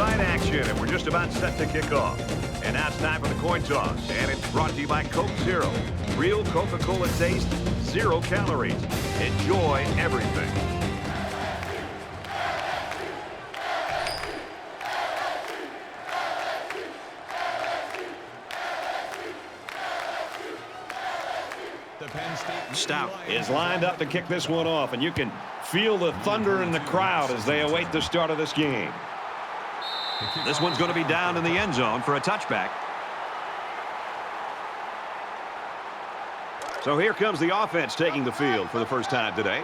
right, action, and we're just about set to kick off. And now it's time for the coin toss, and it's brought to you by Coke Zero. Real Coca-Cola taste, 0 calories. Enjoy everything. Stout is lined up to kick this one off, and you can feel the thunder in the crowd as they await the start of this game. This one's going to be down in the end zone for a touchback. So here comes the offense taking the field for the first time today.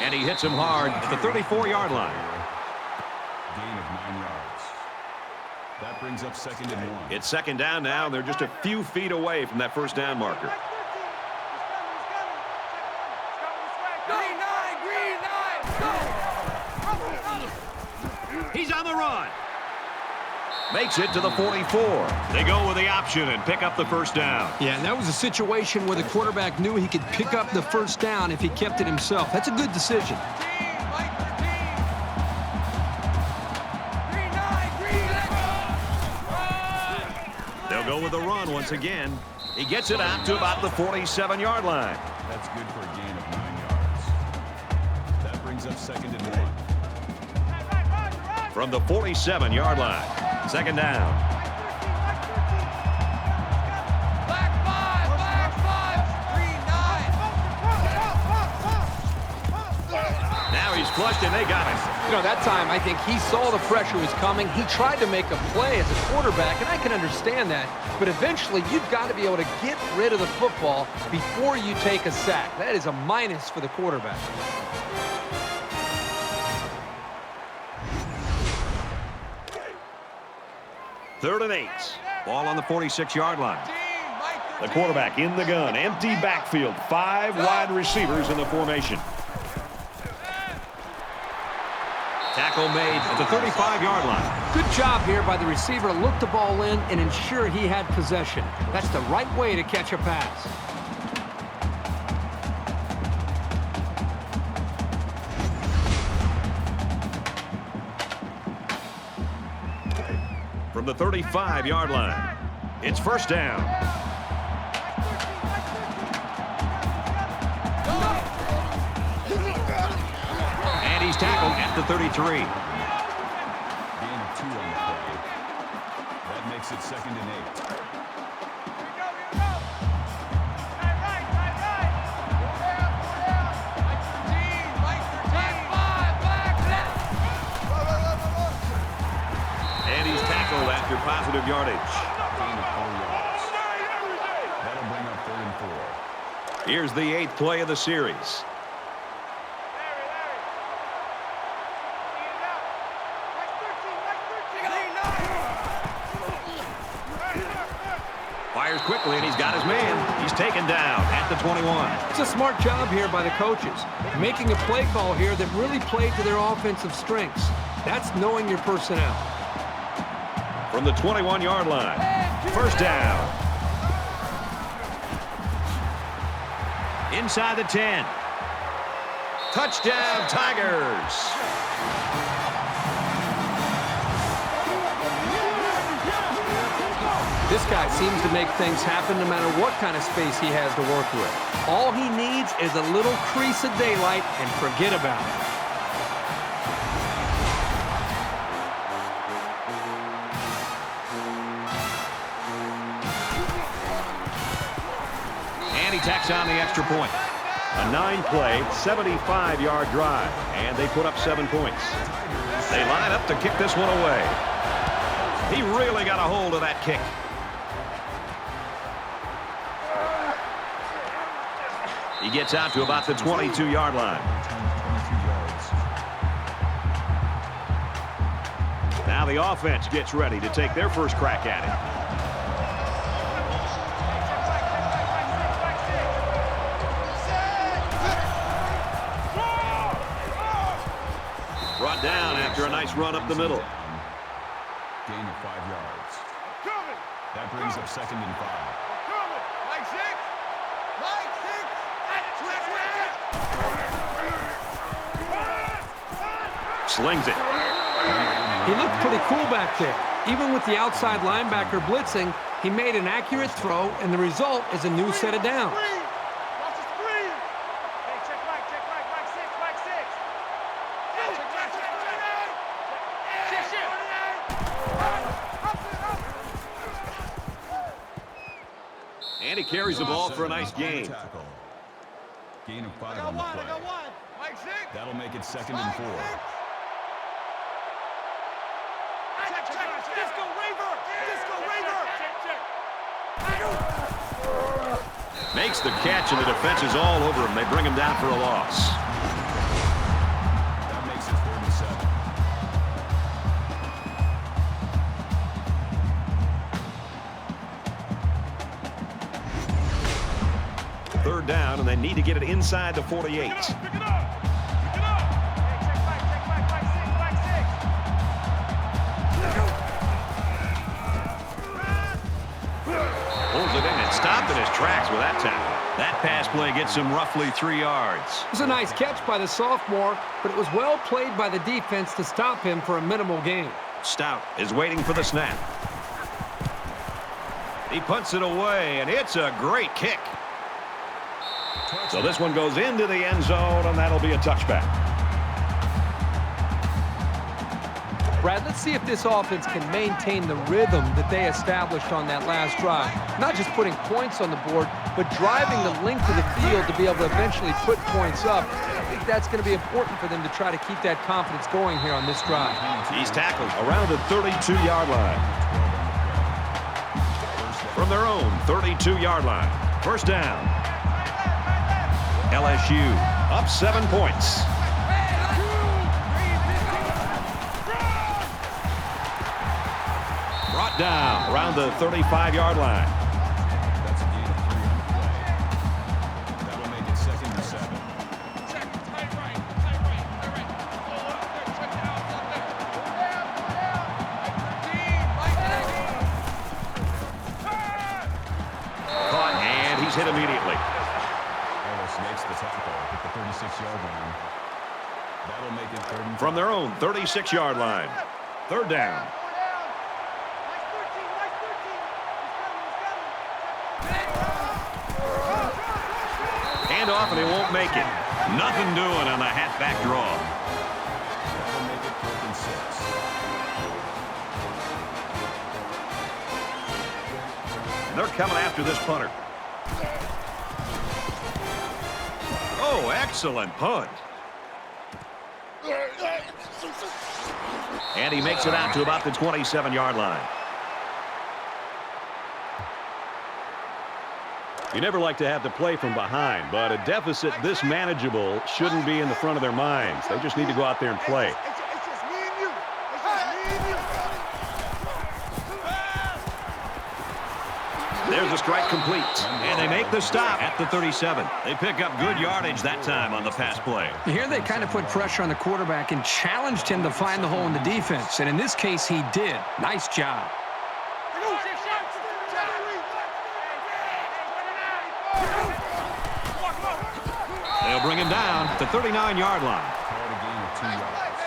And he hits him hard at the 34-yard line. Gain of 9 yards. That brings up 2nd and 1. It's 2nd down now, and they're just a few feet away from that first down marker. He's on the run. Makes it to the 44. They go with the option and pick up the first down. Yeah, and that was a situation where the quarterback knew he could pick up the first down if he kept it himself. That's a good decision. They'll go with the run once again. He gets it out to about the 47-yard line. That's good for a gain of 9 yards. That brings up 2nd and 1. From the 47-yard line. 2nd down. Back 5. Now he's flushed, and they got him. You know, that time I think he saw the pressure was coming. He tried to make a play as a quarterback, and I can understand that. But eventually, you've got to be able to get rid of the football before you take a sack. That is a minus for the quarterback. Third and 8. Ball on the 46-yard line. The quarterback in the gun. Empty backfield. 5 wide receivers in the formation. Tackle made at the 35-yard line. Good job here by the receiver to look the ball in and ensure he had possession. That's the right way to catch a pass. From the 35-yard line. It's first down. And he's tackled at the 33. Gain of 2 on the play. That makes it 2nd and 8. After positive yardage. Gain of 4 yards. That'll bring up 3rd and 4. Here's the 8th play of the series. Fires quickly, and he's got his man. He's taken down at the 21. It's a smart job here by the coaches, making a play call here that really played to their offensive strengths. That's knowing your personnel. From the 21-yard line. First down. Inside the 10. Touchdown, Tigers. This guy seems to make things happen no matter what kind of space he has to work with. All he needs is a little crease of daylight and forget about it. Tacks on the extra point. A 9-play, 75-yard drive, and they put up 7 points. They line up to kick this one away. He really got a hold of that kick. He gets out to about the 22-yard line. Now the offense gets ready to take their first crack at it. Brought down after a nice run up the middle. Gain of 5 yards. That brings up 2nd and 5. slings it. He looked pretty cool back there. Even with the outside linebacker blitzing, he made an accurate throw, and the result is a new set of downs. And he carries the ball for a nice gain. Gain of 5 on the play. That'll make it 2nd and 4. Makes the catch, and the defense is all over him. They bring him down for a loss. That makes it 3rd and 7. Third down, and they need to get it inside the 48. Pulls it in and stopped in his tracks with that tackle. That pass play gets him roughly 3 yards. It was a nice catch by the sophomore, but it was well played by the defense to stop him for a minimal gain. Stout is waiting for the snap. He punts it away, and it's a great kick. So this one goes into the end zone, and that'll be a touchback. Brad, let's see if this offense can maintain the rhythm that they established on that last drive. Not just putting points on the board, but driving the length of the field to be able to eventually put points up. I think that's going to be important for them to try to keep that confidence going here on this drive. He's tackled around the 32-yard line. From their own 32-yard line. First down. LSU up 7 points. Brought down around the 35-yard line. That's a gain of 3 on the play. That'll make it 2nd and 7. Caught, and he's hit immediately. Makes the tackle at the 36-yard line. That'll make it 3rd and 5. From their own 36-yard line. Third down. Hand off, and he won't make it. Nothing doing on the halfback draw. That'll make it 4th and 6. They're coming after this punter. Oh, excellent punt. And he makes it out to about the 27-yard line. You never like to have to play from behind, but a deficit this manageable shouldn't be in the front of their minds. They just need to go out there and play. There's a strike complete, and they make the stop at the 37. They pick up good yardage that time on the pass play. Here they kind of put pressure on the quarterback and challenged him to find the hole in the defense, and in this case he did. Nice job. They'll bring him down at the 39-yard line. Called a gain of 2 yards.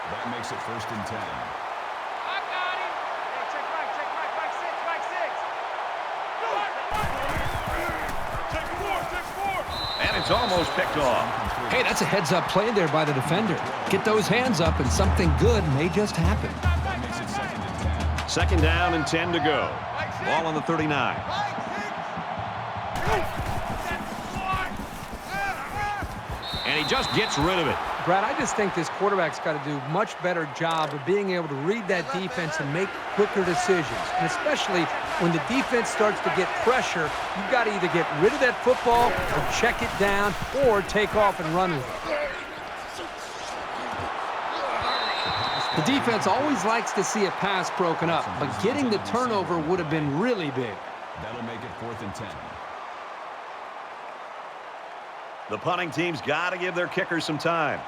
That makes it 1st and 10. And it's almost picked off. Hey, that's a heads-up play there by the defender. Get those hands up and something good may just happen. That makes it 2nd and 10. Second down and 10 to go. Ball on the 39. And he just gets rid of it. Brad, I just think this quarterback's got to do a much better job of being able to read that defense and make quicker decisions. And especially when the defense starts to get pressure, you've got to either get rid of that football or check it down or take off and run with it. The defense always likes to see a pass broken up, but getting the turnover would have been really big. That'll make it 4th and 10. The punting team's got to give their kickers some time.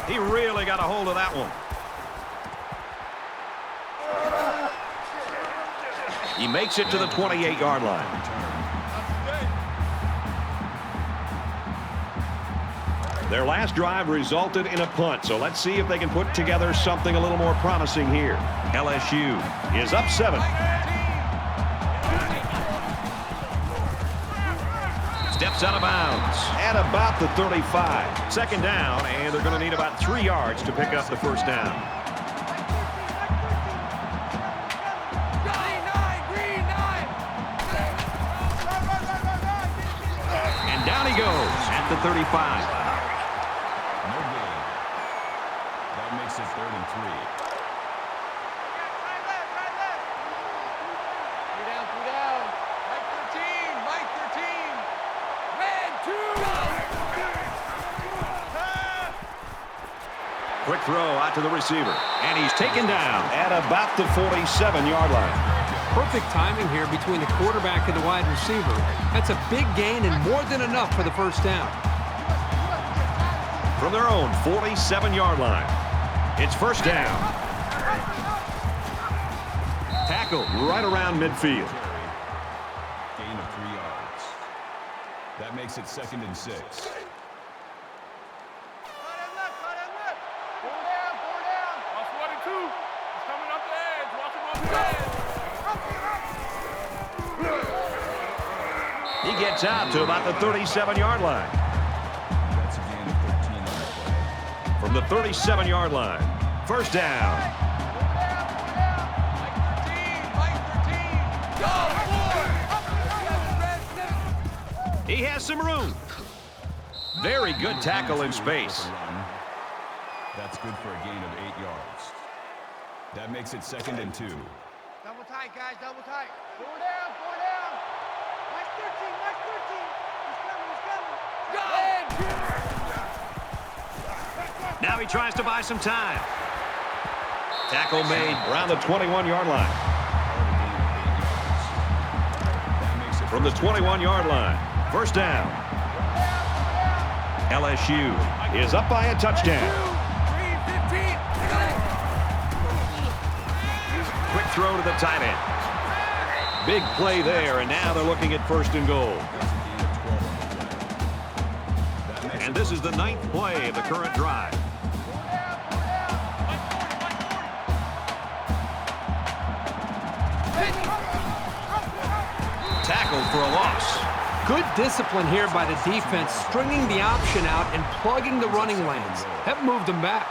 He really got a hold of that one. He makes it to the 28-yard line. Their last drive resulted in a punt, so let's see if they can put together something a little more promising here. LSU is up 7. Steps out of bounds at about the 35. Second down, and they're going to need about 3 yards to pick up the first down. And down he goes at the 35. No gain. That makes it 3rd and 3. Quick throw out to the receiver, and he's taken down at about the 47-yard line. Perfect timing here between the quarterback and the wide receiver. That's a big gain and more than enough for the first down. From their own 47-yard line, it's first down. Tackle right around midfield. Gain of 3 yards. That makes it 2nd and 6. He gets out to about the 37-yard line. That's a gain of 13 on the play. From the 37-yard line, first down. He has some room. Very good tackle in space. That's good for a gain of 8 yards. That makes it 2nd and 2. Double tight, guys, double tight. 4 down, 4 down. Watch 13, watch 13. He's coming, he's coming. Go! Now he tries to buy some time. Tackle made around the 21-yard line. From the 21-yard line, first down. LSU is up by a touchdown. Quick throw to the tight end. Big play there, and now they're looking at 1st and goal. And this is the 9th play of the current drive. Tackled for a loss. Good discipline here by the defense, stringing the option out and plugging the running lanes. That moved them back.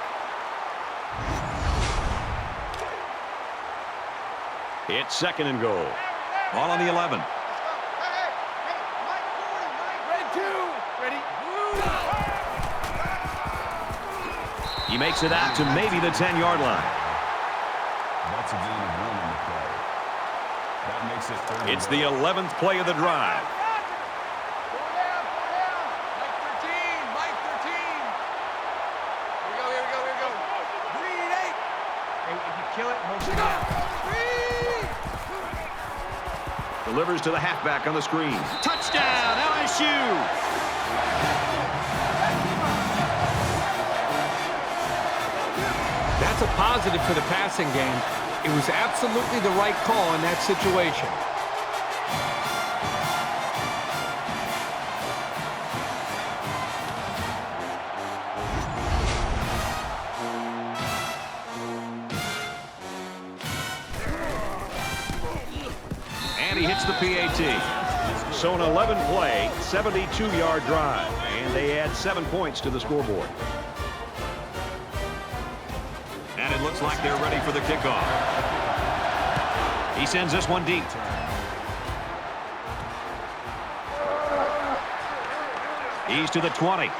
It's 2nd and goal. Ball on the 11. He makes it out to maybe the 10-yard line. That's a gain of 1 on the play. That makes it 3rd. It's the 11th play of the drive. Delivers to the halfback on the screen. Touchdown, LSU! That's a positive for the passing game. It was absolutely the right call in that situation. And he hits the PAT. So an 11-play, 72-yard drive. And they add 7 points to the scoreboard. And it looks like they're ready for the kickoff. He sends this one deep. He's to the 20.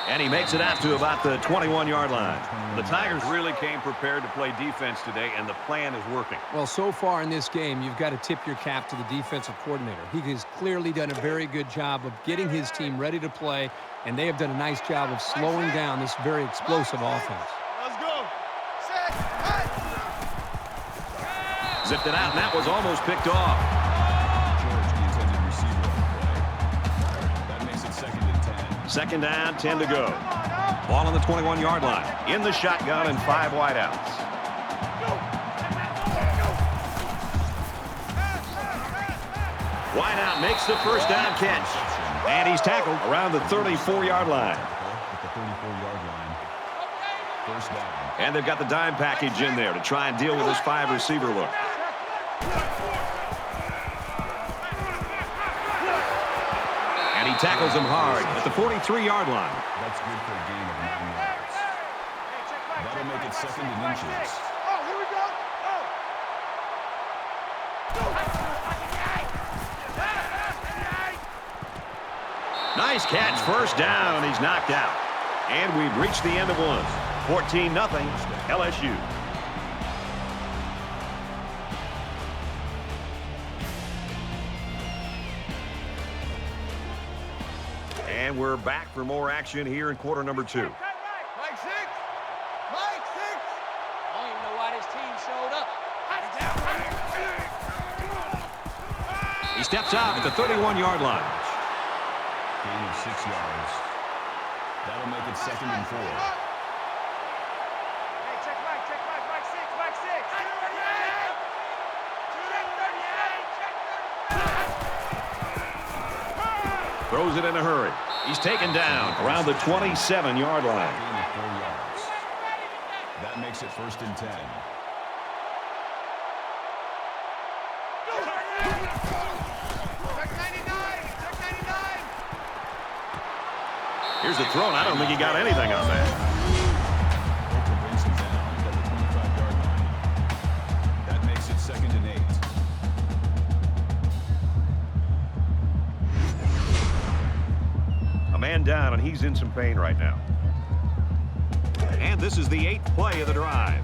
And he makes it out to about the 21-yard line. The Tigers really came prepared to play defense today, and the plan is working. Well, so far in this game, you've got to tip your cap to the defensive coordinator. He has clearly done a very good job of getting his team ready to play, and they have done a nice job of slowing down this very explosive offense. Let's go. Set. Zipped it out, and that was almost picked off. George, the intended receiver on the play. That makes it 2nd and 10. Second down, 10 to go. Ball on the 21-yard line. In the shotgun and 5 wideouts. Wideout makes the first down catch. And he's tackled around the 34-yard line. 34-yard line. First down. And they've got the dime package in there to try and deal with this 5-receiver look. And he tackles him hard at the 43-yard line. That's good for a gain of 9 yards. That'll make it second and inches. Oh, here we go. Nice catch, first down. He's knocked out. And we've reached the end of one. 14-0 LSU. And we're back for more action here in quarter number 2. Mike 6. Mike 6. I don't even know why this team showed up. He steps out at the 31-yard line. Gain of 6 yards. That'll make it second and 4. Hey, check Mike. Mike 6. Mike 6. Check 38. Throws it in a hurry. He's taken down around the 27-yard line. Gain of 4 yards. That makes it first and 10. Check 99. Check 99. Here's the throw, and I don't think he got anything on that. Bolter brings him down at the 25-yard line. That makes it second and 8. A man down, and he's in some pain right now. And this is the 8th play of the drive.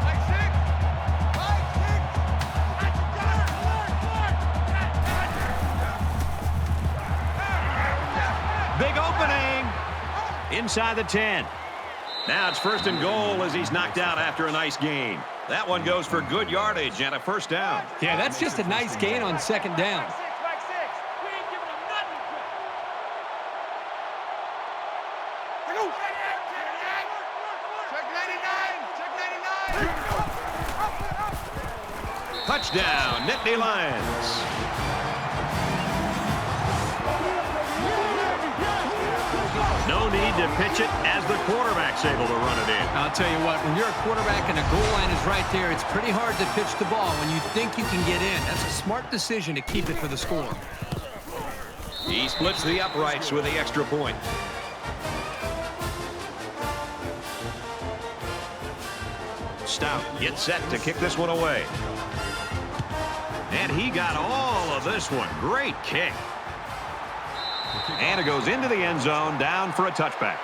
Mike 6. Mike 6. Big opening. Inside the 10. Now it's first and goal as he's knocked out after a nice gain. That one goes for good yardage and a first down. Yeah, that's just a nice gain on second down. Mike 6. We ain't giving him nothing. Check 99. Check 99. Touchdown, Nittany Lions. No need to pitch it as the quarterback's able to run it in. I'll tell you what, when you're a quarterback and the goal line is right there, it's pretty hard to pitch the ball when you think you can get in. That's a smart decision to keep it for the score. He splits the uprights with the extra point. Stout gets set to kick this one away. And he got all of this one. Great kick. And it goes into the end zone, down for a touchback.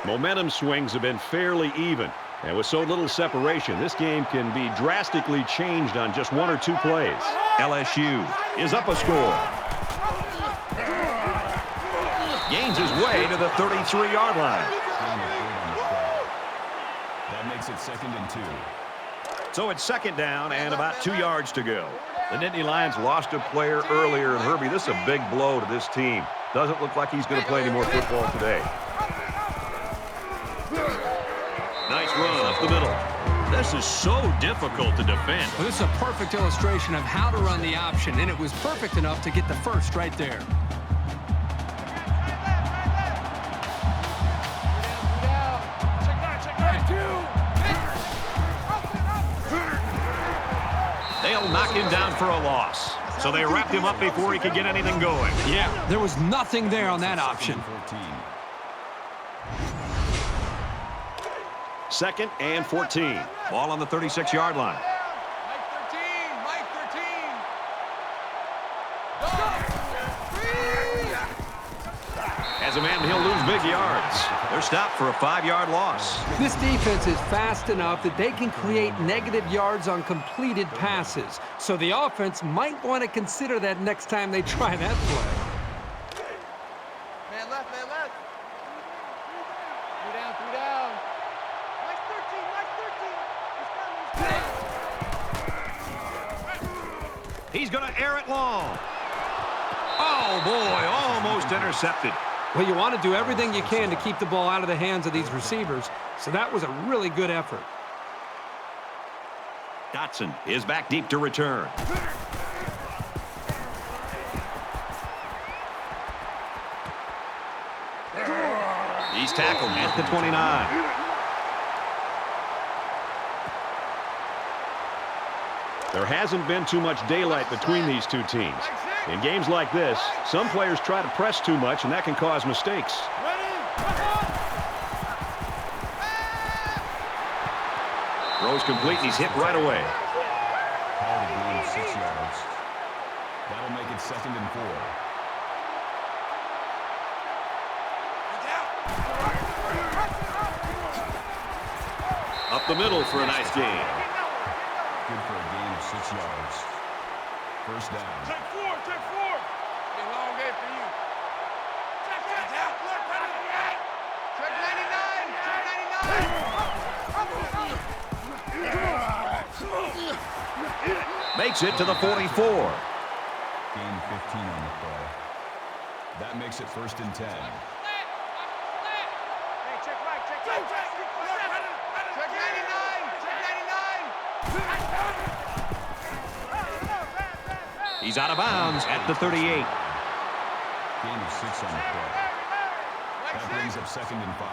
Momentum swings have been fairly even. And with so little separation, this game can be drastically changed on just 1 or 2 plays. LSU is up a score. Gains his way to the 33-yard line. That makes it second and 2. So it's second down and about 2 yards to go. The Nittany Lions lost a player earlier, and Herbie, this is a big blow to this team. Doesn't look like he's going to play any more football today. Nice run up the middle. This is so difficult to defend. Well, this is a perfect illustration of how to run the option, and it was perfect enough to get the first right there. They'll knock him down for a loss. So they wrapped him up before he could get anything going. Yeah, there was nothing there on that option. 2nd and 14. Ball on the 36-yard line. Mike 13. Mike 13. As a man, he'll lose big yards. They're stopped for a 5-yard loss. This defense is fast enough that they can create negative yards on completed passes. So the offense might want to consider that next time they try that play. Man left, man left. 3 down. Mike 13. He's going to air it long. Oh, boy, almost intercepted. Well, you want to do everything you can to keep the ball out of the hands of these receivers, so that was a really good effort. Dotson is back deep to return. He's tackled at the 29. There hasn't been too much daylight between these two teams. In games like this, some players try to press too much, and that can cause mistakes. Throws complete, and he's hit right away. Called a gain of 6 yards. That'll make it 2nd and 4. Up the middle for a nice gain. Good for a gain of 6 yards. First down. Check 4, check 4. Be a long day for you. Check 99, check 99. Makes it to the 44. Gain 15 on the play. That makes it 1st and 10. Hey, check right, check 99, check 99. He's out of bounds at the 38. Gain of 6 on the play. That brings up 2nd and 5.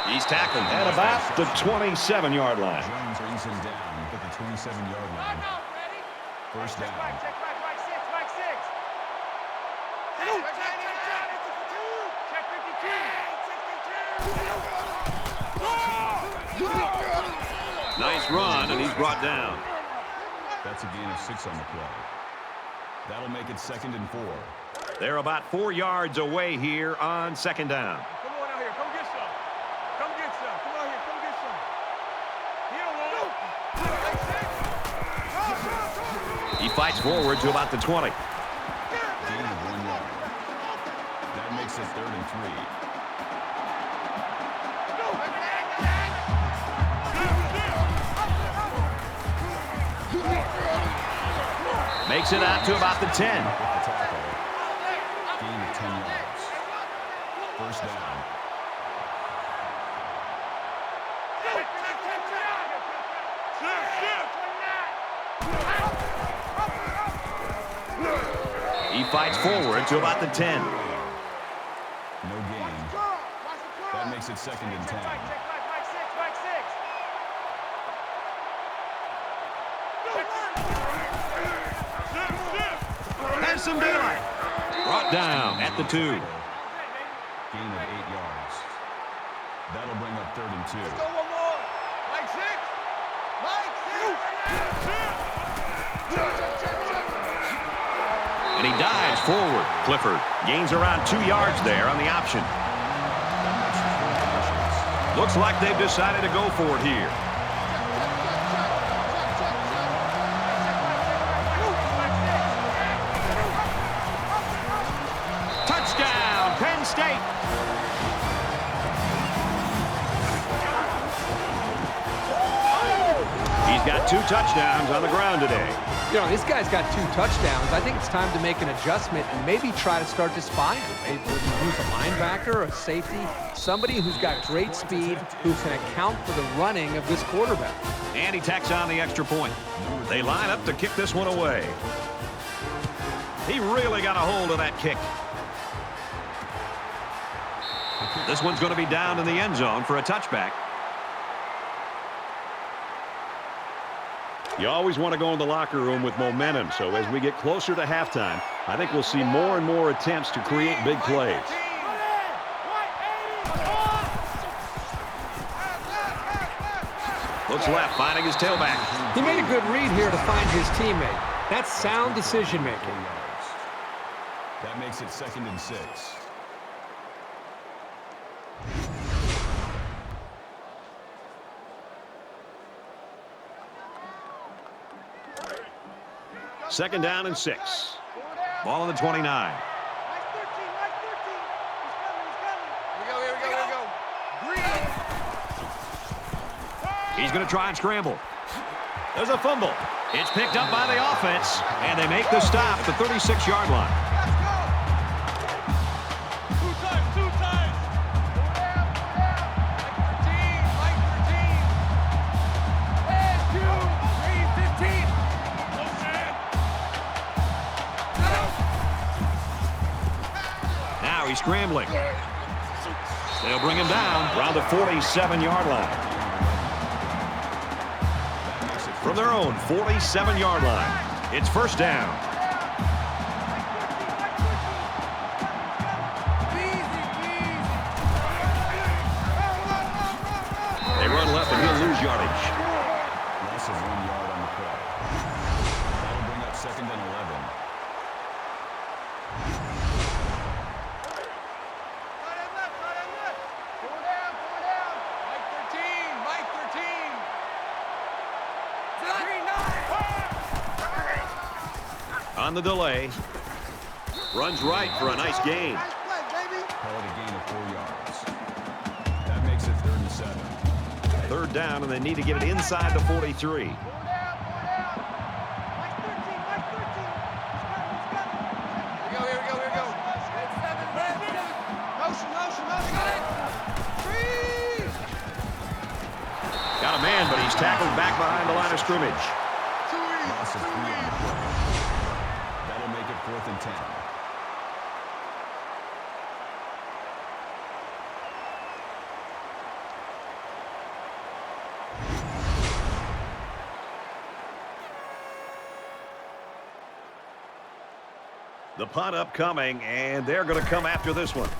He's tackled at about the 27-yard line. Jones brings him down at the 27-yard line. First down. Check right, 6, right 6. Check 52. Nice run, and he's brought down. That's a gain of 6 on the play. That'll make it 2nd and 4. They're about 4 yards away here on 2nd down. Come on out here, come get some. Come get some. Come out here, come get some. He don't want it. He fights forward to about the 20. Gain of 1 yard. That makes it 3rd and 3. Makes it out to about the 10. With the tackle. Gain of 10 yards. First down. He fights forward to about the 10. No gain. That makes it 2nd and 10. Has some daylight. Brought down at the 2. Gain of 8 yards. That'll bring up 3rd and 2. Go one more. Mike 6. Mike 6. And he dives forward. Clifford gains around 2 yards there on the option. Looks like they've decided to go for it here. Touchdown, Penn State. He's got 2 touchdowns on the ground today. You know, this guy's got 2 touchdowns. I think it's time to make an adjustment and maybe try to start to spy him. Maybe use a linebacker, a safety, somebody who's got great speed, who can account for the running of this quarterback. And he tacks on the extra point. They line up to kick this one away. He really got a hold of that kick. This one's going to be down in the end zone for a touchback. You always want to go in the locker room with momentum, so as we get closer to halftime, I think we'll see more and more attempts to create big plays. Looks left, finding his tailback. He made a good read here to find his teammate. That's sound decision-making. That makes it 2nd and 6. Second down and 6. Ball on the 29. Mike 13, Mike 13. He's coming, he's coming. Here we go. Green. He's going to try and scramble. There's a fumble. It's picked up by the offense, and they make the stop at the 36-yard line. Two times. Go down. Mike 13. scrambling. They'll bring him down around the 47-yard line. From their own 47-yard line, it's first down. They run left and he'll lose yardage. Loss of 1 yard on the play. That'll bring up second and 11. On the delay. Runs right for a nice gain. Call it a gain of 4 yards. That makes it 3rd and 7. Third down, and they need to get it inside the 43. Here we go. Motion. Freeze! Got a man, but he's tackled back behind the line of scrimmage. Loss of 3 on the play. That'll make it 4th and 10. The punt upcoming, and they're going to come after this one.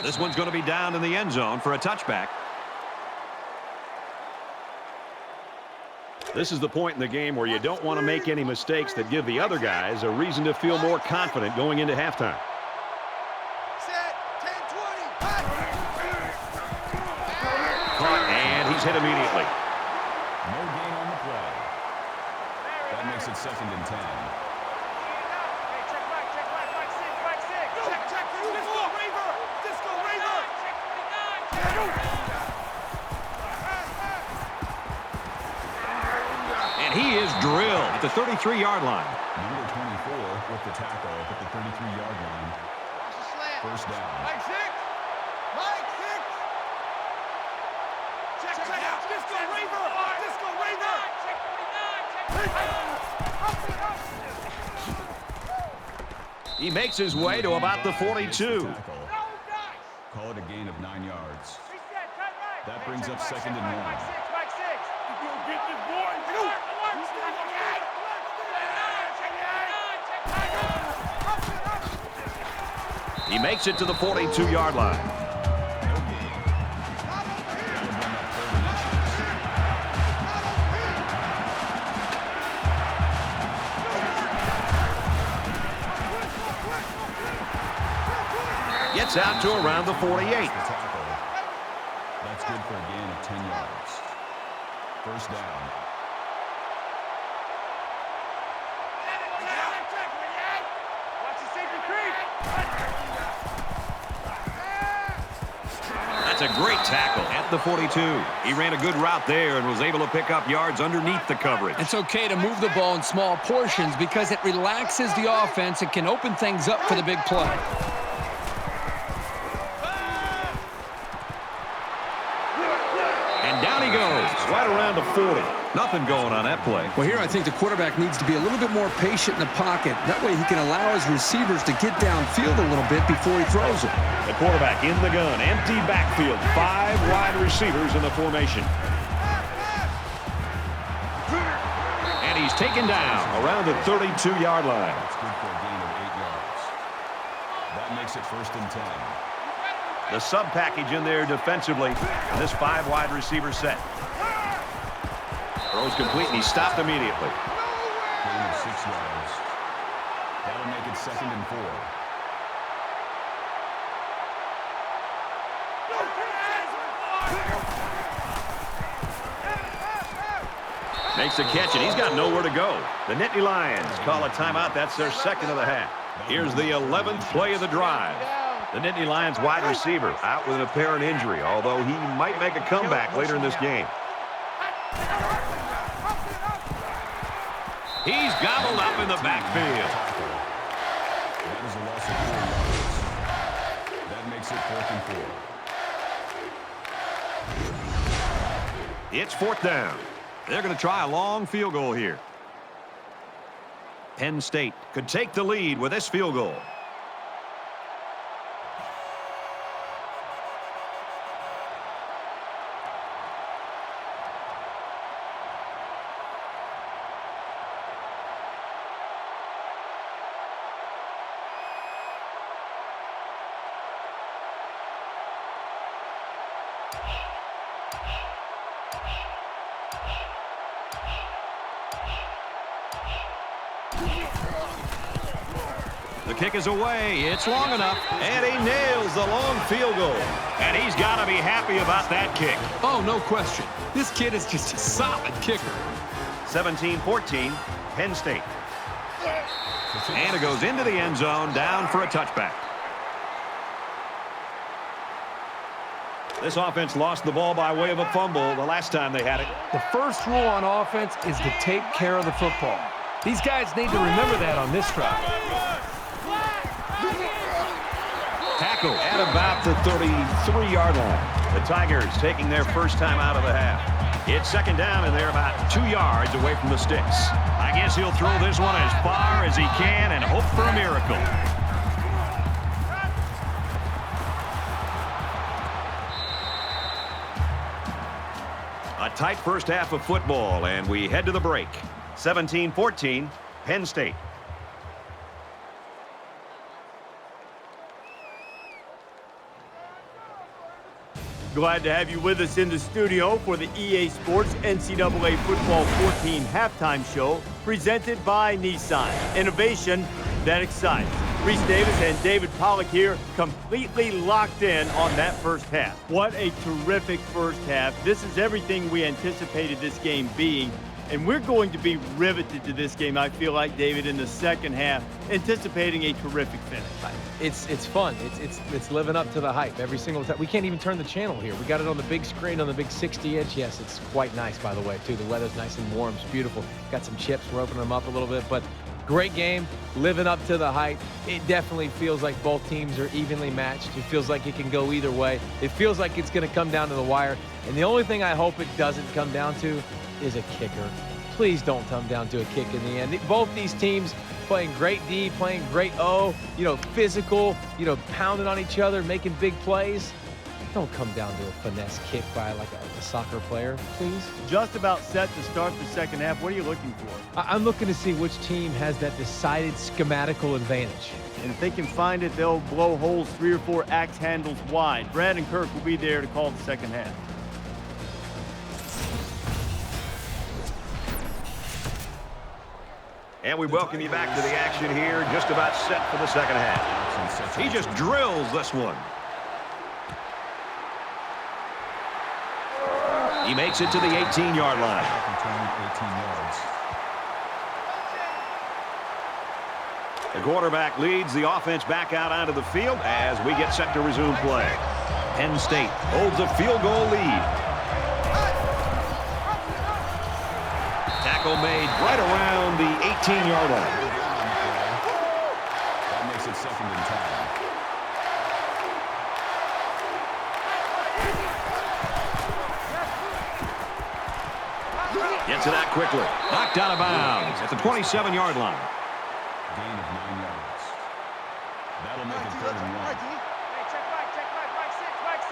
This one's going to be down in the end zone for a touchback. This is the point in the game where you don't want to make any mistakes that give the other guys a reason to feel more confident going into halftime. Set, 10-20. Caught, and he's hit immediately. No gain on the play. That makes it 2nd and 10. And he is drilled at the 33-yard line. Number 24 with the tackle at the 33-yard line. First down. Mike six. Check out. Disco Raver. He makes his way to about the 42. Call it a gain of 9 yards. That brings up 2nd and 1. He makes it to the 42-yard line. Gets out to around the 48. That's good for a gain of 10 yards. First down. That's a great tackle at the 42. He ran a good route there and was able to pick up yards underneath the coverage. It's okay to move the ball in small portions because it relaxes the offense and can open things up for the big play. And down he goes, right around the 40. Nothing going on that play. Well, here I think the quarterback needs to be a little bit more patient in the pocket. That way he can allow his receivers to get downfield a little bit before he throws it. The quarterback in the gun, empty backfield, 5 wide receivers in the formation. And he's taken down around the 32-yard line. That's good for a gain of 8 yards. That makes it 1st and 10. The sub package in there defensively, and this 5 wide receiver set. Throws complete, and he stopped immediately. Gain of 6 yards. That'll make it 2nd and 4. Makes the catch, and he's got nowhere to go. The Nittany Lions call a timeout. That's their second of the half. Here's the 11th play of the drive. The Nittany Lions wide receiver out with an apparent injury, although he might make a comeback later in this game. He's gobbled up in the backfield. That is a loss of 4 yards. That makes it 4th and 4. It's 4th down. They're going to try a long field goal here. Penn State could take the lead with this field goal. The kick is away. It's long enough. And he nails the long field goal. And he's got to be happy about that kick. Oh, no question. This kid is just a solid kicker. 17-14, Penn State. And it goes into the end zone, down for a touchback. This offense lost the ball by way of a fumble the last time they had it. The first rule on offense is to take care of the football. These guys need to remember that on this drive. Tackle at about the 33-yard line. The Tigers taking their first time out of the half. It's second down, and they're about 2 yards away from the sticks. I guess he'll throw this one as far as he can and hope for a miracle. A tight first half of football, and we head to the break. 17-14, Penn State. Glad to have you with us in the studio for the EA Sports NCAA Football 14 halftime show presented by Nissan. Innovation that excites. Reese Davis and David Pollack here, completely locked in on that first half. What a terrific first half. This is everything we anticipated this game being. And we're going to be riveted to this game, I feel like, David, in the second half, anticipating a terrific finish. It's fun. It's living up to the hype every single time. We can't even turn the channel here. We got it on the big screen, on the big 60-inch. Yes, it's quite nice, by the way, too. The weather's nice and warm. It's beautiful. Got some chips. We're opening them up a little bit. But great game, living up to the hype. It definitely feels like both teams are evenly matched. It feels like it can go either way. It feels like it's going to come down to the wire. And the only thing I hope it doesn't come down to is a kicker. Please don't come down to a kick in the end. Both these teams playing great D, playing great O, physical, pounding on each other, making big plays. Don't come down to a finesse kick by like a soccer player, please. Just about set to start the second half. What are you looking for? I'm looking to see which team has that decided schematical advantage. And if they can find it, they'll blow holes 3 or 4 axe handles wide. Brad and Kirk will be there to call the second half. And we welcome you back to the action here, just about set for the second half. He just drills this one. He makes it to the 18-yard line. 18 yards. The quarterback leads the offense back out onto the field as we get set to resume play. Penn State holds a field goal lead. Tackle made right around the 18-yard line. That makes it second and 10. Gets it out quickly. Knocked out of bounds at the 27-yard line. Gain of 9 yards. That'll make it third and 1. Hey, check back, back 6, back 6.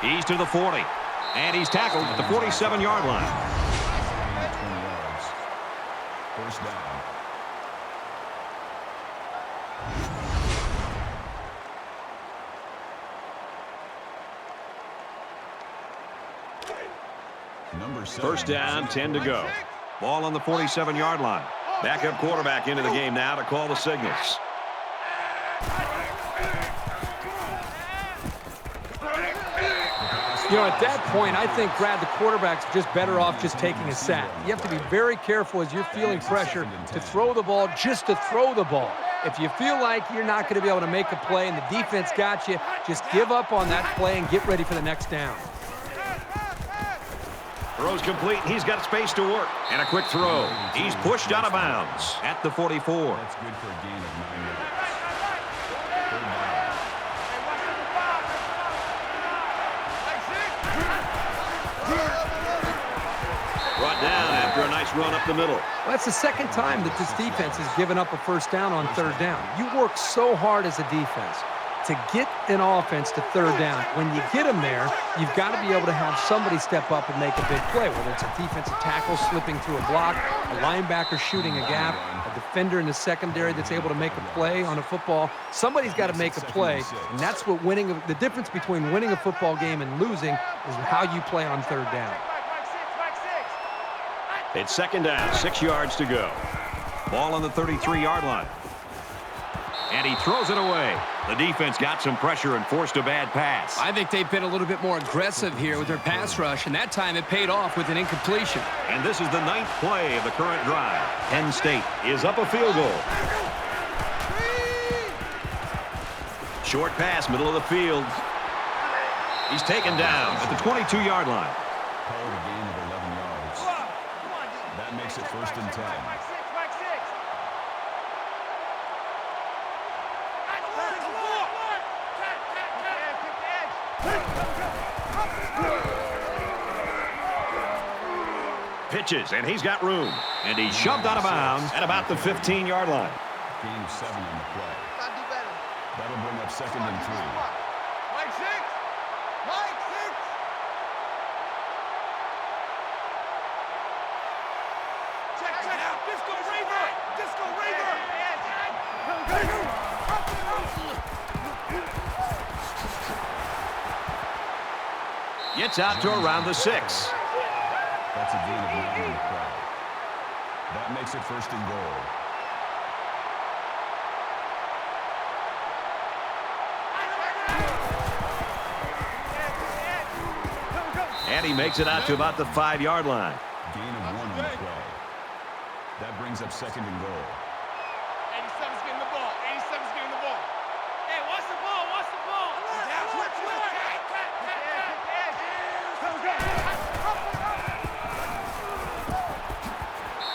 He's to the 40. And he's tackled at the 47-yard line. Gain of 20 yards. First down. Number 7. First down, 10 to go. Ball on the 47-yard line. Backup quarterback into the game now to call the signals. At that point, I think, Brad, the quarterback's just better off just taking a sack. You have to be very careful as you're feeling pressure to throw the ball, just to throw the ball. If you feel like you're not going to be able to make a play and the defense got you, just give up on that play and get ready for the next down. Throw's complete. He's got space to work. And a quick throw. He's pushed out of bounds at the 44. That's good for a gain of 9 yards. run up the middle. Well, that's the second time that this defense has given up a first down on third down. You work so hard as a defense to get an offense to third down. When you get them there, you've got to be able to have somebody step up and make a big play, whether it's a defensive tackle slipping through a block, a linebacker shooting a gap, a defender in the secondary that's able to make a play on a football. Somebody's got to make a play, and that's what the difference between winning a football game and losing is how you play on third down. It's second down, 6 yards to go. Ball on the 33-yard line. And he throws it away. The defense got some pressure and forced a bad pass. I think they've been a little bit more aggressive here with their pass rush, and that time it paid off with an incompletion. And this is the 9th play of the current drive. Penn State is up a field goal. Short pass, middle of the field. He's taken down at the 22-yard line. Called a gain of 11 yards. That makes it 1st and 10. Pitches, and he's got room. And he's shoved out of bounds at about the 15-yard line. Gain of 7 on the play. Gotta do better. That'll bring up 2nd and 3. Mike 6. Mike 6. Check out. Disco Raver. Disco Raver. Gets out to around the 6. That's a gain of 9 on the play. That makes it 1st and goal. And he makes it out to about the 5-yard line. Gain of 1 on the play. That brings up 2nd and goal. 87's getting the ball. 87's getting the ball. Hey, watch the ball. Watch the ball.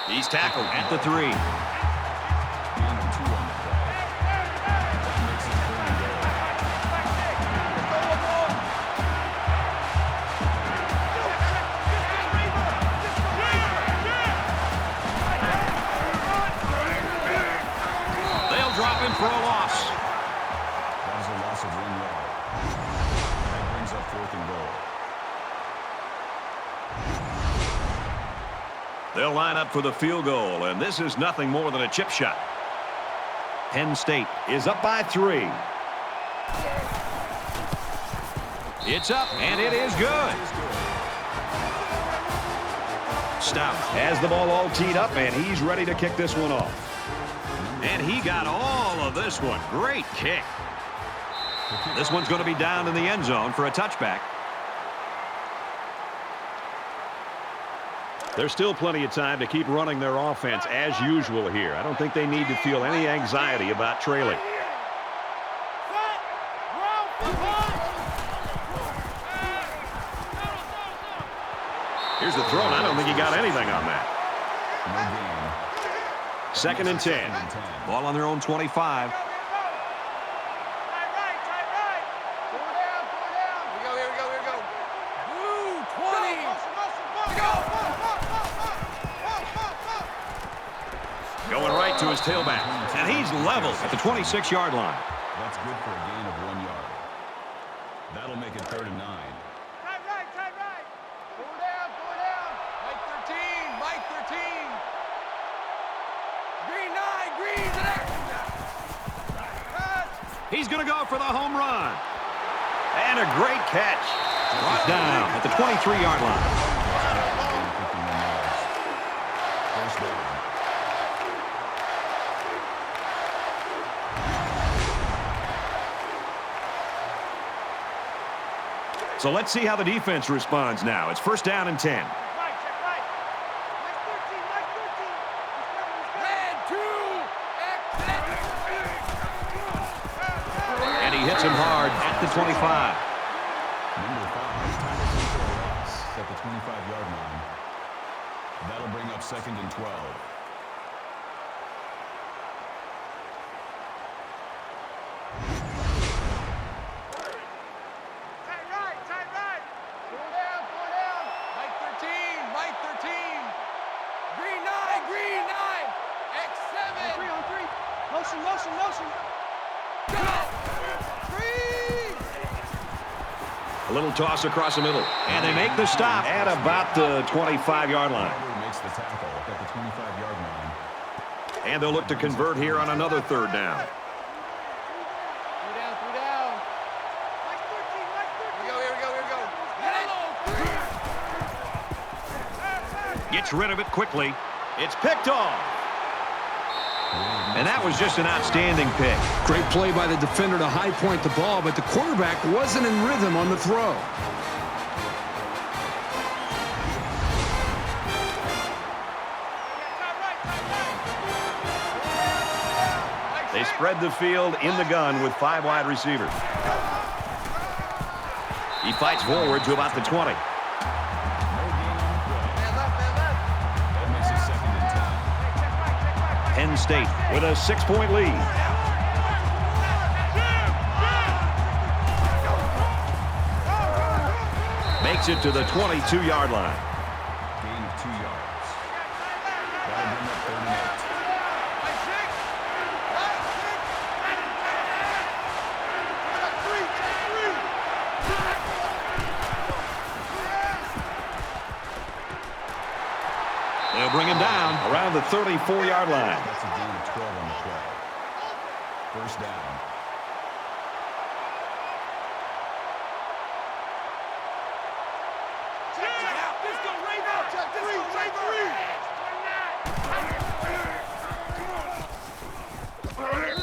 He's tackled at the 3. Gain of 2 on the play. That makes it 3rd and goal. They'll drop him for a loss. That is a loss of 1 yard. That brings up 4th and goal. They'll line up for the field goal, and this is nothing more than a chip shot. Penn State is up by 3. It's up, and it is good. Stout has the ball all teed up, and he's ready to kick this one off. And he got all of this one. Great kick. This one's going to be down in the end zone for a touchback. There's still plenty of time to keep running their offense as usual here. I don't think they need to feel any anxiety about trailing. Here's the throw, and I don't think he got anything on that. No gain. 2nd and 10. Ball on their own 25. Going right to his tailback, and he's level at the 26-yard line. That's good for a gain of 1 yard. That'll make it 3rd and 9. Tight right. Go down. Mike 13. Mike 13. Green 9. Green's an action. He's going to go for the home run. And a great catch. Brought down at the 23-yard line. 51 yards. First down. So let's see how the defense responds now. It's 1st down and 10. Check right. Mike 13. Red 2. And he hits him hard at the 25. Number 5 tackles him for a loss at the 25-yard line. That'll bring up 2nd and 12. Tight right. Go down. Mike 13. Green Motion, motion. A little toss across the middle. And they make the stop at about the 25-yard line. Makes the tackle at the 25-yard line. And they'll look to convert here on another third down. 3 down, 3 down. Mike 13, Mike 13. Here we go. Gets rid of it quickly. It's picked off. And that was just an outstanding pick. Great play by the defender to high point the ball, but the quarterback wasn't in rhythm on the throw. They spread the field in the gun with 5 wide receivers. He fights forward to about the 20. Penn State with a 6-point lead. Makes it to the 22-yard line. Gain of 2 yards. That'll bring up 3rd and 8. They'll bring him down around the 34-yard line. That's a gain of 12 on the play. 1st down.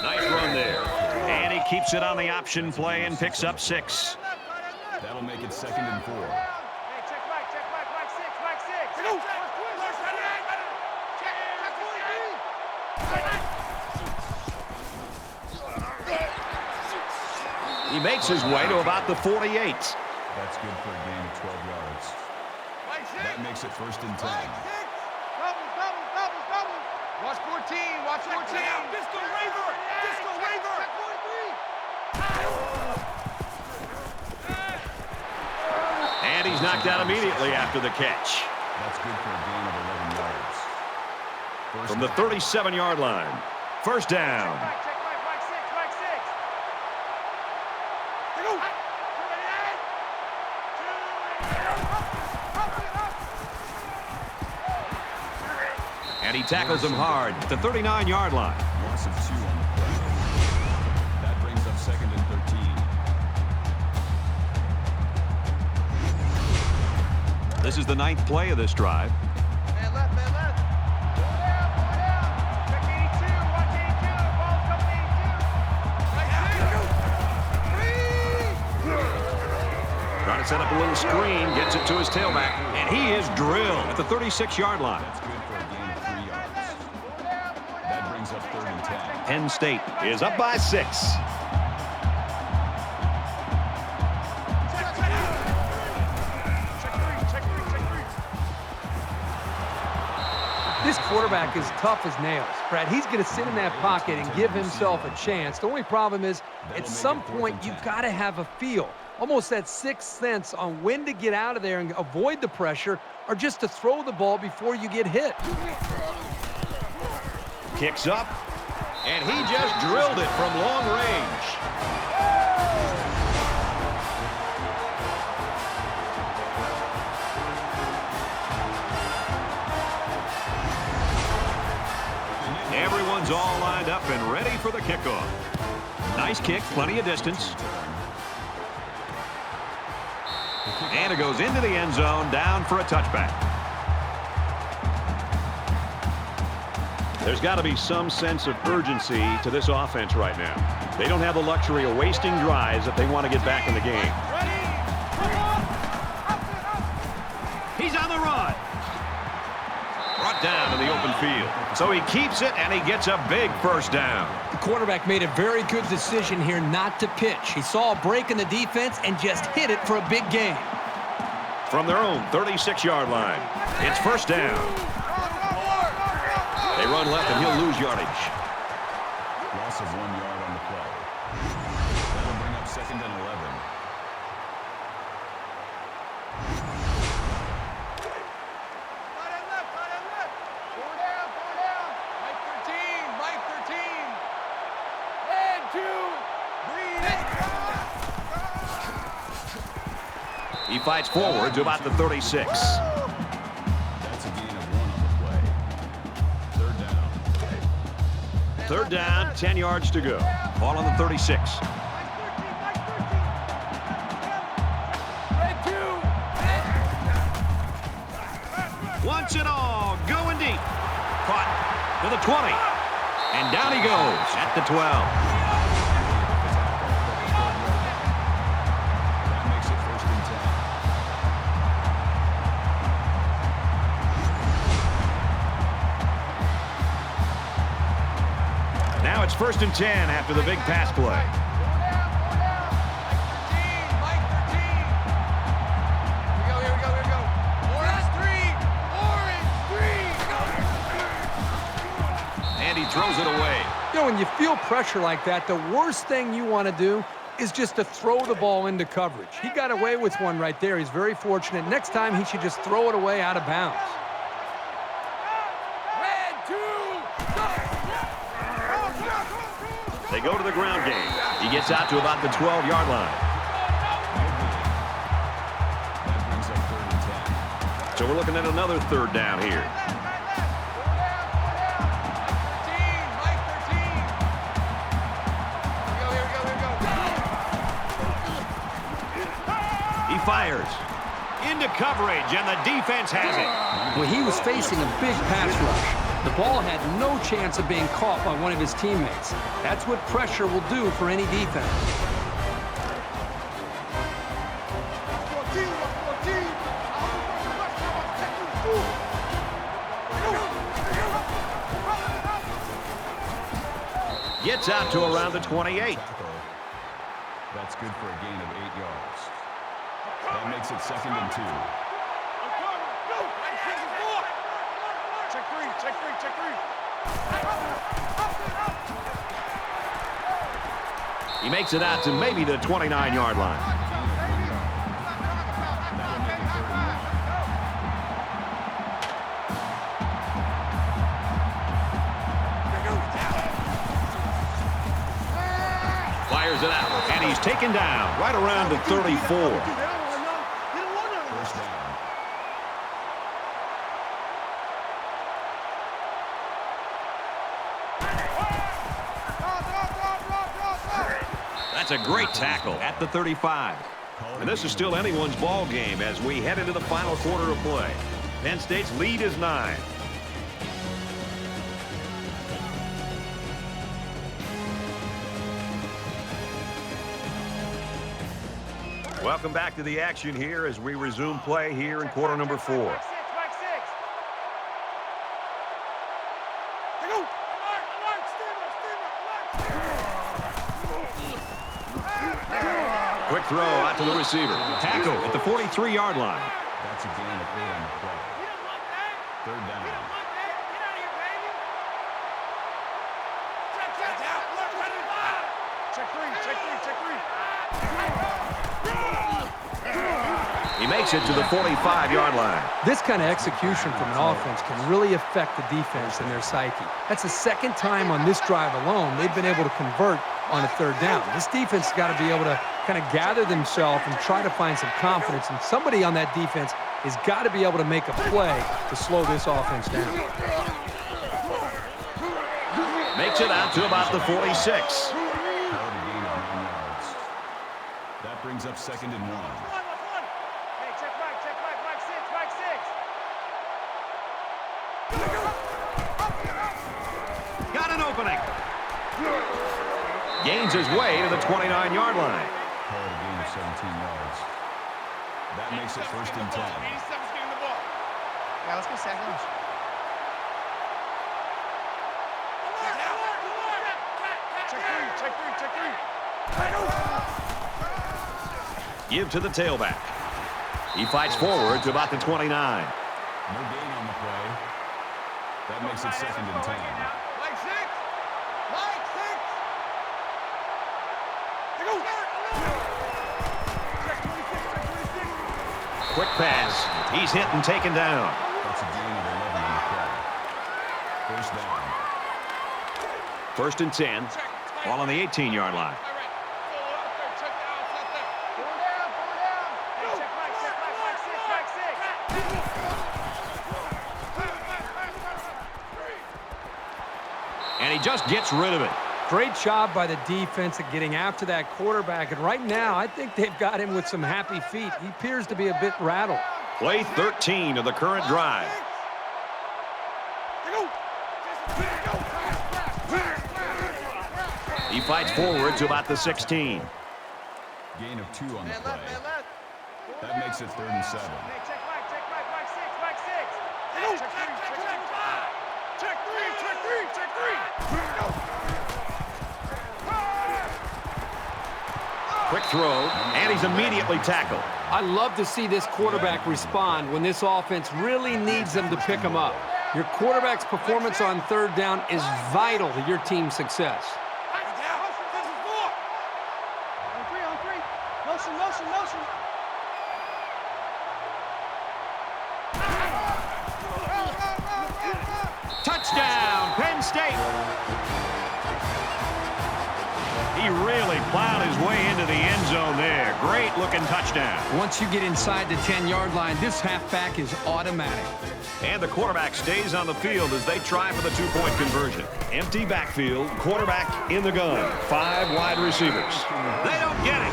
Nice run there. And he keeps it on the option play and picks up 6. That'll make it 2nd and 4. Hey, check Mike, 6, Mike 6. He makes his way to about the 48. That's good for a gain of 12 yards. That makes it 1st and 10. Double. Watch 14, watch 14. Disco Raver, Disco Raver. And he's knocked out immediately after the catch. That's good for a gain of 11 yards. From the 37-yard line. 1st down. Mike 6, Mike 6. And he tackles him hard at the 39-yard line. Loss of 2 on the play. That brings up 2nd and 13. This is the 9th play of this drive. Man left. Go down. Check 82, watch 82. Ball's coming 82. Trying to set up a little screen, gets it to his tailback, and he is drilled at the 36-yard line. That's good for a gain of 3 yards. That brings up 3rd and 10. Penn State is up by 6. This quarterback is tough as nails, Brad. He's going to sit in that pocket and give himself a chance. The only problem is, at some point, you've got to have a feel, almost that 6th sense on when to get out of there and avoid the pressure, or just to throw the ball before you get hit. Kicks up, and he just drilled it from long range. Everyone's all lined up and ready for the kickoff. Nice kick, plenty of distance. And it goes into the end zone, down for a touchback. There's got to be some sense of urgency to this offense right now. They don't have the luxury of wasting drives if they want to get back in the game. He's on the run. Brought down in the open field. So he keeps it, and he gets a big 1st down. The quarterback made a very good decision here not to pitch. He saw a break in the defense and just hit it for a big gain. From their own 36-yard line, it's 1st down. They run left, and he'll lose yardage. Loss of 1 yard on the play. That'll bring up 2nd and 11. Four down. Mike 13. fights forward to about the 36. That's a gain of 1 on the play. Third down. 3rd down, 10 yards to go. Ball on the 36. Wants it all. Going deep. Caught to the 20. And down he goes at the 12. That makes it 1st and 10. Now it's 1st and 10 after the big pass play. And he throws it away. You know, when you feel pressure like that, the worst thing you want to do is just to throw the ball into coverage. He got away with one right there. He's very fortunate. Next time, he should just throw it away out of bounds. They go to the ground game. He gets out to about the 12-yard line. That brings up 3rd and 10. So we're looking at another 3rd down here. He fires into coverage, and the defense has it. Well, he was facing a big pass rush. The ball had no chance of being caught by one of his teammates. That's what pressure will do for any defense. Gets out to around the 28. That's good for a gain of 8 yards. That makes it 2nd and 2. He makes it out to maybe the 29-yard line. Fires it out, and he's taken down right around the 34. 1st down. That's a great tackle at the 35. And this is still anyone's ball game as we head into the final quarter of play. Penn State's lead is 9. Welcome back to the action here as we resume play here in quarter number 4. Quick throw out to the receiver. Tackle at the 43-yard line. That's a gain of 8 on the play. 3rd down. He makes it to the 45-yard line. This kind of execution from an offense can really affect the defense and their psyche. That's the 2nd time on this drive alone they've been able to convert on a 3rd down. This defense has got to be able to kind of gather themselves and try to find some confidence. And somebody on that defense has got to be able to make a play to slow this offense down. Makes it out to about the 46. Called a gain of 9 yards. That brings up 2nd and 1. Got an opening. Gains his way to the 29-yard line. Called a gain of 17 yards. That makes it 1st and 10. Yeah, let's go second. Check three. Give to the tailback. He fights forward to about the 29. No gain on the play. That makes it 2nd and 10. Mike six. Quick pass. He's hit and taken down. That's a gain of 11 on the play. 1st down. 1st and 10. Ball on the 18-yard line. And he just gets rid of it. Great job by the defense at getting after that quarterback. And right now, I think they've got him with some happy feet. He appears to be a bit rattled. Play 13 of the current drive. He fights forward to about the 16. Gain of 2 on the play. That makes it 3rd and 7. Quick throw, and he's immediately tackled. I love to see this quarterback respond when this offense really needs them to pick him up. Your quarterback's performance on 3rd down is vital to your team's success. Motion. Touchdown, Penn State. He really plowed his way into the end zone there. Great looking touchdown. Once you get inside the 10-yard line, this halfback is automatic. And the quarterback stays on the field as they try for the 2-point conversion. Empty backfield, quarterback in the gun. 5 wide receivers. They don't get it.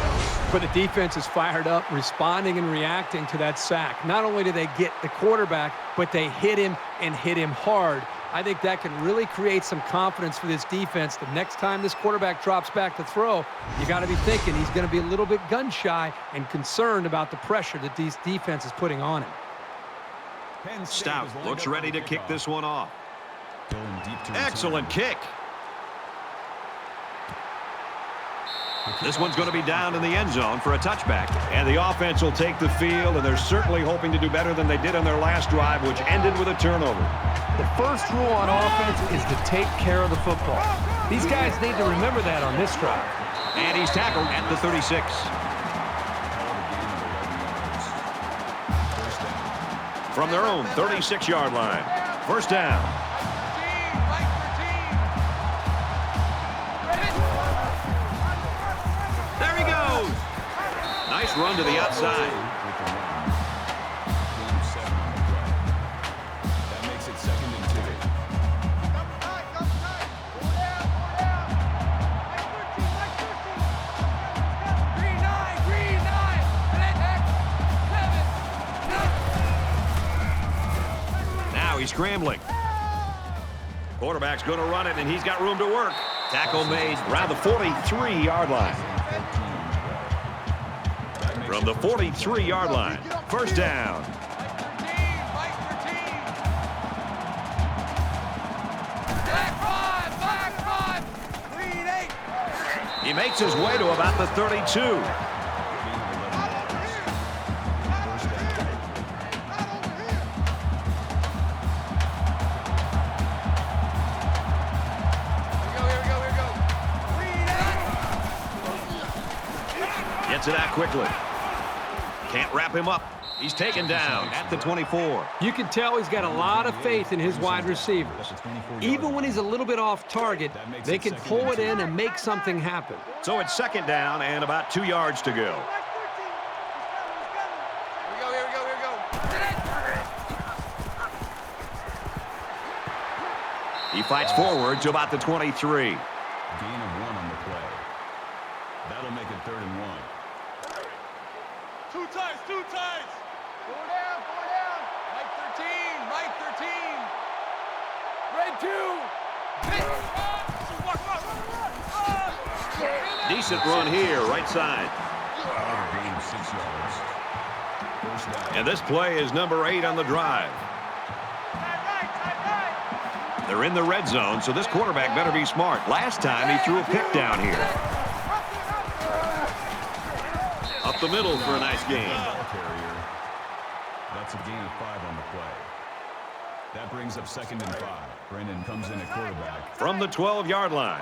But the defense is fired up, responding and reacting to that sack. Not only do they get the quarterback, but they hit him and hit him hard. I think that can really create some confidence for this defense. The next time this quarterback drops back to throw, you got to be thinking he's going to be a little bit gun-shy and concerned about the pressure that this defense is putting on him. Stout looks ready to kick this one off. Excellent kick. This one's going to be down in the end zone for a touchback. And the offense will take the field, and they're certainly hoping to do better than they did on their last drive, which ended with a turnover. The first rule on offense is to take care of the football. These guys need to remember that on this drive. And he's tackled at the 36. From their own 36-yard line. First down. There he goes. Nice run to the outside. That makes it 2nd and 2. Now he's scrambling. Quarterback's going to run it, and he's got room to work. Tackle made around the 43-yard line. From the 43-yard line, first down. He makes his way to about the 32. Gets it out quickly. Can't wrap him up. He's taken down at the 24. You can tell he's got a lot of faith in his wide receivers. Even when he's a little bit off target, they can pull it in and make something happen. So it's 2nd down and about 2 yards to go. Here we go. He fights forward to about the 23. Gain of 1 on the play. That'll make it 3rd and 1. Two times. Four down. Mike 13. Red 2. Decent run here, right side. Gain of 6 yards. First down. And this play is number 8 on the drive. They're in the red zone, so this quarterback better be smart. Last time he threw a pick down here. Up the middle for a nice gain. That's a gain of 5 on the play. That brings up 2nd and 5. Brennan comes in at quarterback. From the 12-yard line.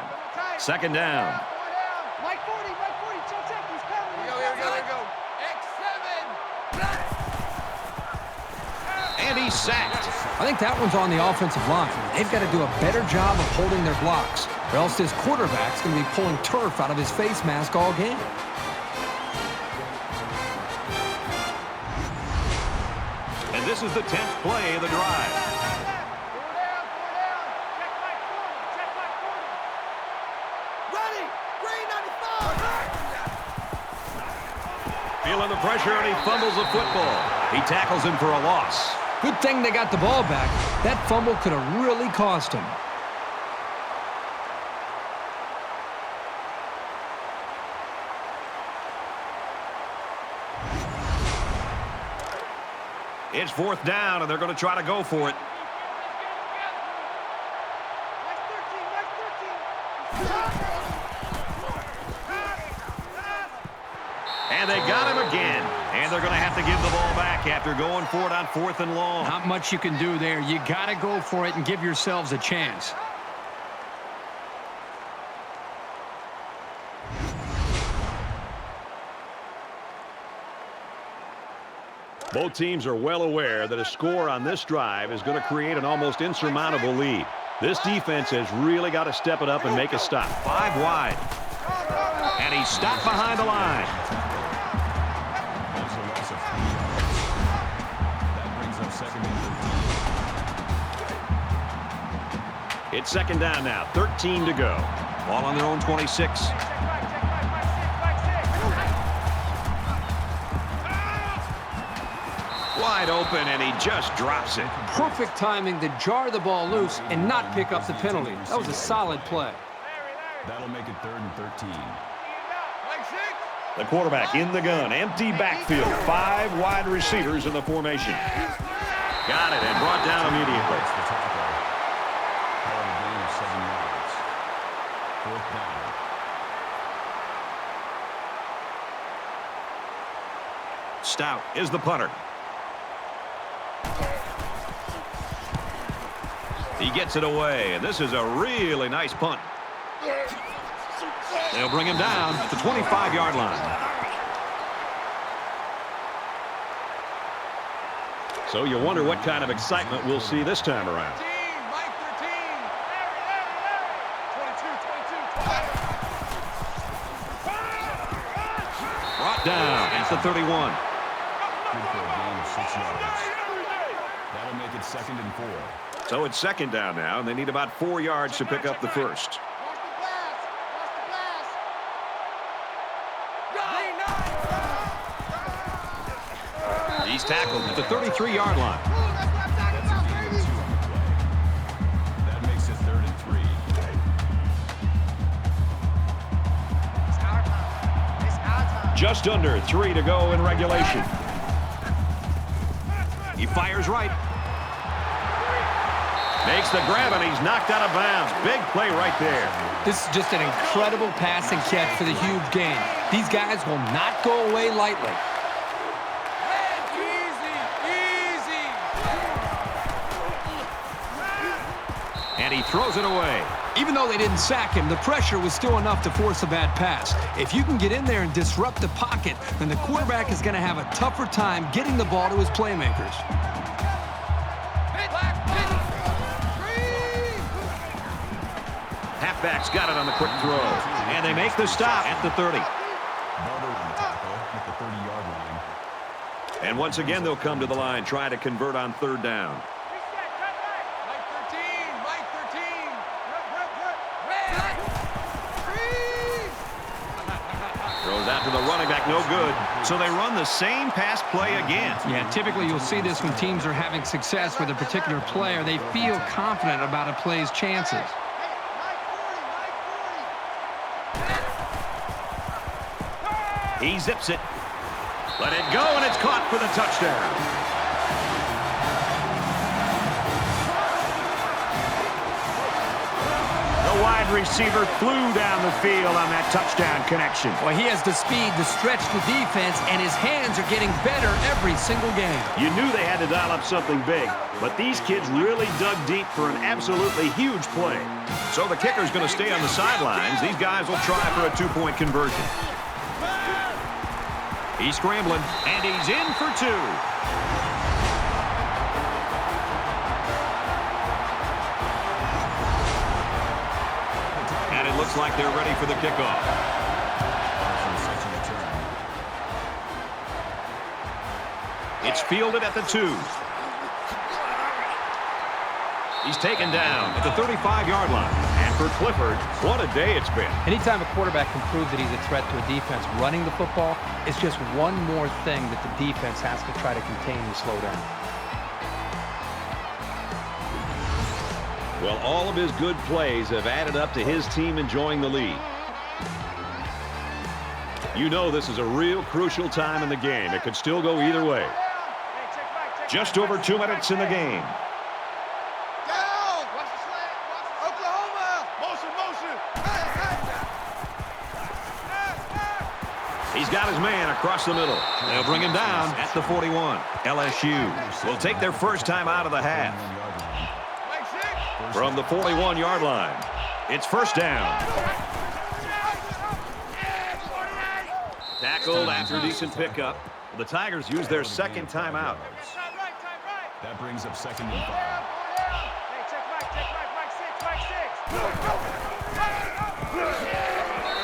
2nd down. Mike 40. Check. He's coming. Here we go. X7. And he's sacked. I think that one's on the offensive line. They've got to do a better job of holding their blocks, or else this quarterback's going to be pulling turf out of his face mask all game. And this This is the 10th play of the drive. Feeling the pressure, and he fumbles the football. He tackles him for a loss. Good thing they got the ball back. That fumble could have really cost him. It's 4th down, and they're going to try to go for it. And they got him again. And they're going to have to give the ball back after going for it on 4th and long. Not much you can do there. You got to go for it and give yourselves a chance. Both teams are well aware that a score on this drive is going to create an almost insurmountable lead. This defense has really got to step it up and make a stop. 5 wide. And he's stopped behind the line. That's a loss of 3 yards. That brings up second and 13. It's 2nd down now. 13 to go. Ball on their own 26. Wide open, and he just drops it. Perfect timing to jar the ball loose and not pick up the penalty. That was a solid play. That'll make it 3rd and 13. The quarterback in the gun. Empty backfield. 5 wide receivers in the formation. Got it, and brought down immediately. That's the tackle. Call a gain of 7 yards. 4th down. Stout is the punter. He gets it away, and this is a really nice punt. They'll bring him down at the 25-yard line. So you wonder what kind of excitement we'll see this time around. Brought down at the 31. Good for a gain of 6 yards. That'll make it 2nd and 4. So it's 2nd down now, and they need about 4 yards to pick up the first. He's tackled at the 33-yard line. That makes it 3rd and 3. Just under 3 to go in regulation. He fires right. Makes the grab, and he's knocked out of bounds. Big play right there. This is just an incredible pass and catch for the huge gain. These guys will not go away lightly. And he throws it away. Even though they didn't sack him, the pressure was still enough to force a bad pass. If you can get in there and disrupt the pocket, then the quarterback is going to have a tougher time getting the ball to his playmakers. Halfback's got it on the quick throw. And they make the stop at the 30. Barber on the tackle at the 30-yard line. And once again, they'll come to the line, try to convert on 3rd down. Throws out to the running back, no good. So they run the same pass play again. Yeah, typically you'll see this when teams are having success with a particular player. They feel confident about a play's chances. He zips it. Let it go, and it's caught for the touchdown. The wide receiver flew down the field on that touchdown connection. Well, he has the speed to stretch the defense, and his hands are getting better every single game. You knew they had to dial up something big, but these kids really dug deep for an absolutely huge play. So the kicker's going to stay on the sidelines. These guys will try for a 2-point conversion. He's scrambling, and he's in for 2. And it looks like they're ready for the kickoff. It's fielded at the 2. He's taken down at the 35-yard line. And for Clifford, what a day it's been. Anytime a quarterback can prove that he's a threat to a defense running the football, it's just one more thing that the defense has to try to contain and slow down. Well, all of his good plays have added up to his team enjoying the lead. You know this is a real crucial time in the game. It could still go either way. Just over 2 minutes in the game. Down! Oklahoma! Motion! He's got his man across the middle. They'll bring him down at the 41. LSU will take their first time out of the half. From the 41-yard line, it's first down. Tackled after a decent pickup. The Tigers use their second timeout. That brings up 2nd and 5.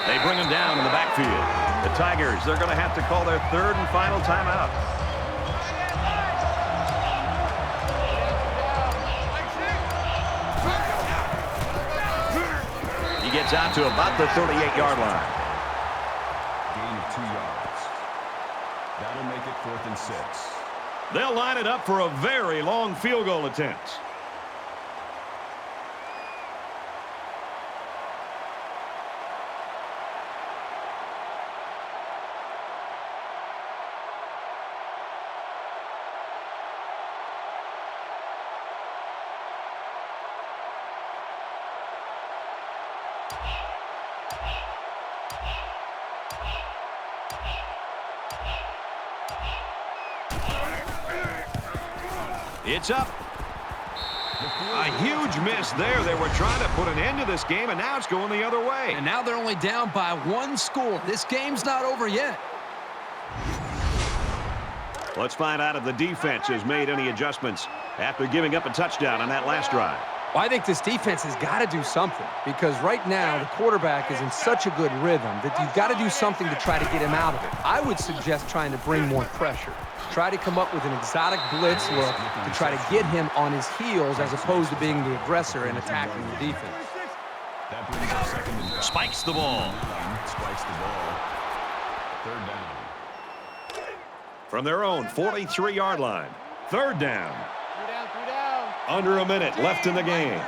They bring him down in the backfield. The Tigers, they're going to have to call their third and final timeout. He gets out to about the 38-yard line. Gain of 2 yards. That'll make it 4th and 6. They'll line it up for a very long field goal attempt. It's up. A huge miss there. They were trying to put an end to this game, and now it's going the other way. And now they're only down by 1 score. This game's not over yet. Let's find out if the defense has made any adjustments after giving up a touchdown on that last drive. Well, I think this defense has got to do something because right now the quarterback is in such a good rhythm that you've got to do something to try to get him out of it. I would suggest trying to bring more pressure. Try to come up with an exotic blitz look to try to get him on his heels as opposed to being the aggressor and attacking the defense. That brings up 2nd and 5. Spikes the ball. Spikes the ball. 3rd down. From their own 43-yard line. 3rd down. 3 down. Under a minute left in the game.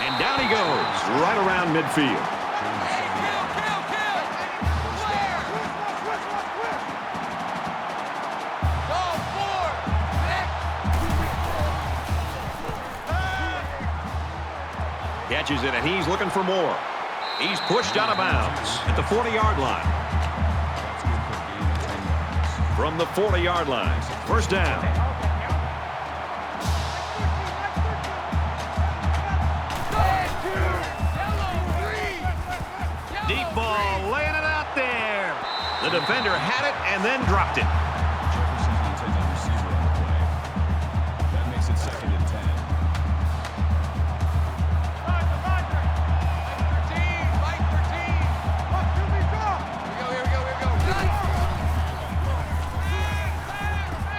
And down he goes, right around midfield. Catches it, and he's looking for more. He's pushed out of bounds at the 40-yard line. From the 40-yard line, first down. Deep ball, laying it out there. The defender had it and then dropped it. Jefferson's going to take that receiver on the play. That makes it 2nd and 10.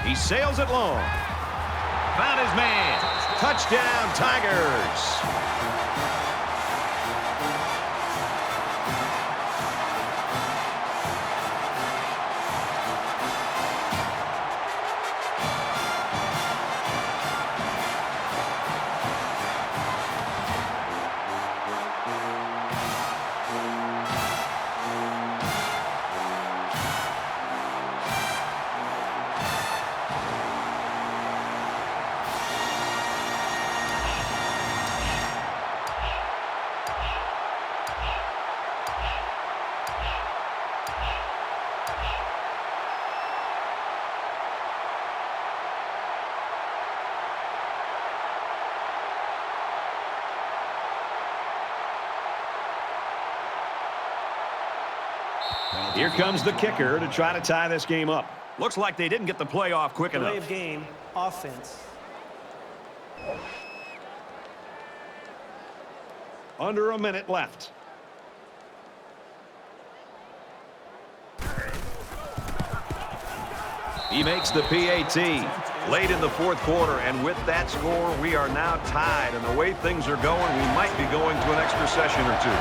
He sails it long. Found his man. Touchdown, Tigers. Here comes the kicker to try to tie this game up. Looks like they didn't get the play off quick enough. Delay of game, offense. Under a minute left. He makes the PAT late in the fourth quarter, and with that score, we are now tied. And the way things are going, we might be going to an extra session or two.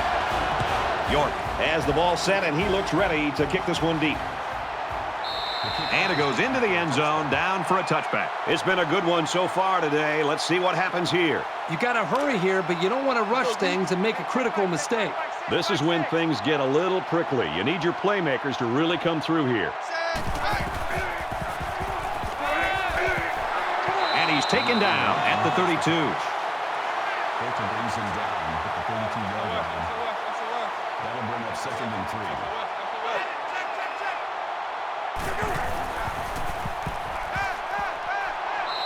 York has the ball set, and he looks ready to kick this one deep. And it goes into the end zone, down for a touchback. It's been a good one so far today. Let's see what happens here. You got to hurry here, but you don't want to rush things and make a critical mistake. This is when things get a little prickly. You need your playmakers to really come through here. And he's taken down at the 32. Bolton brings him down at the 32-yard line. That'll bring up 2nd and 3.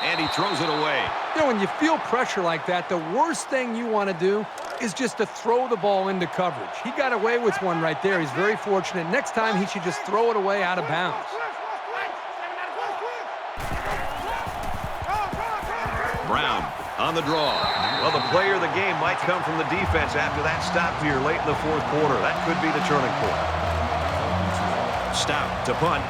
And he throws it away. You know, when you feel pressure like that, the worst thing you want to do is just to throw the ball into coverage. He got away with one right there. He's very fortunate. Next time, he should just throw it away out of bounds. Brown on the draw. Well, the player of the game might come from the defense after that stop here late in the fourth quarter. That could be the turning point. Stout to punt.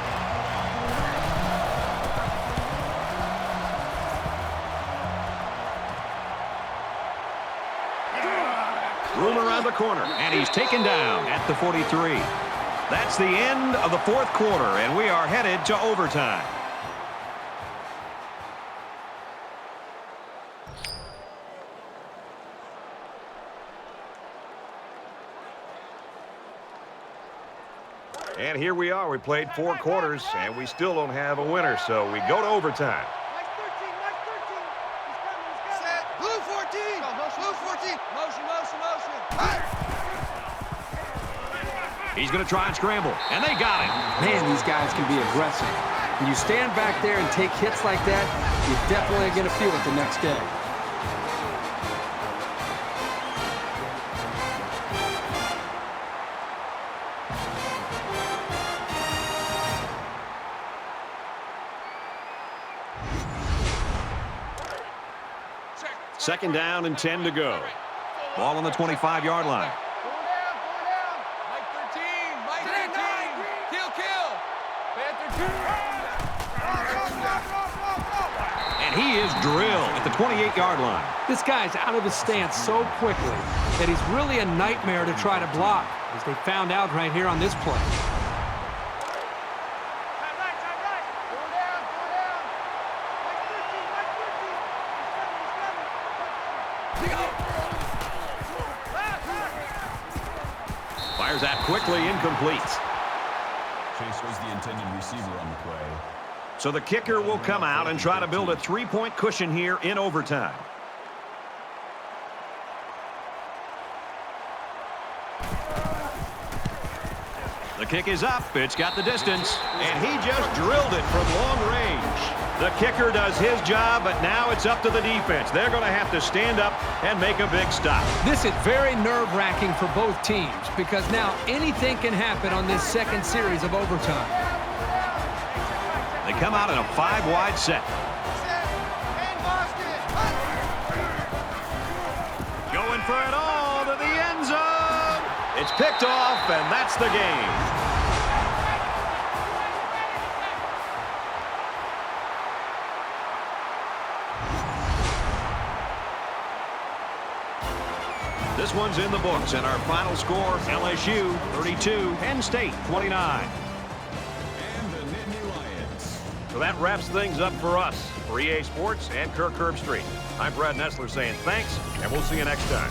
Room around the corner, and he's taken down at the 43. That's the end of the fourth quarter, and we are headed to overtime. And here we are. We played 4 quarters, and we still don't have a winner, so we go to overtime. Blue 14! Blue 14! Motion, motion, motion! He's going to try and scramble, and they got him. Man, these guys can be aggressive. When you stand back there and take hits like that, you're definitely going to feel it the next day. Second down and 10 to go. Ball on the 25-yard line. Mike 13, Mike 13, kill. Panther 2. And he is drilled at the 28-yard line. This guy's out of his stance so quickly that he's really a nightmare to try to block, as they found out right here on this play. Fires that quickly, incomplete. Chase was the intended receiver on the play. So the kicker will come out and try to build a 3-point cushion here in overtime. The kick is up. It's got the distance. And he just drilled it from long range. The kicker does his job, but now it's up to the defense. They're going to have to stand up and make a big stop. This is very nerve-wracking for both teams because now anything can happen on this second series of overtime. They come out in a 5-wide set. Going for it all to the end zone. It's picked off, and that's the game. This one's in the books, and our final score, LSU 32, Penn State 29. And the Nittany Lions. So that wraps things up for us. For EA Sports and Kirk Herbstreit, I'm Brad Nessler saying thanks, and we'll see you next time.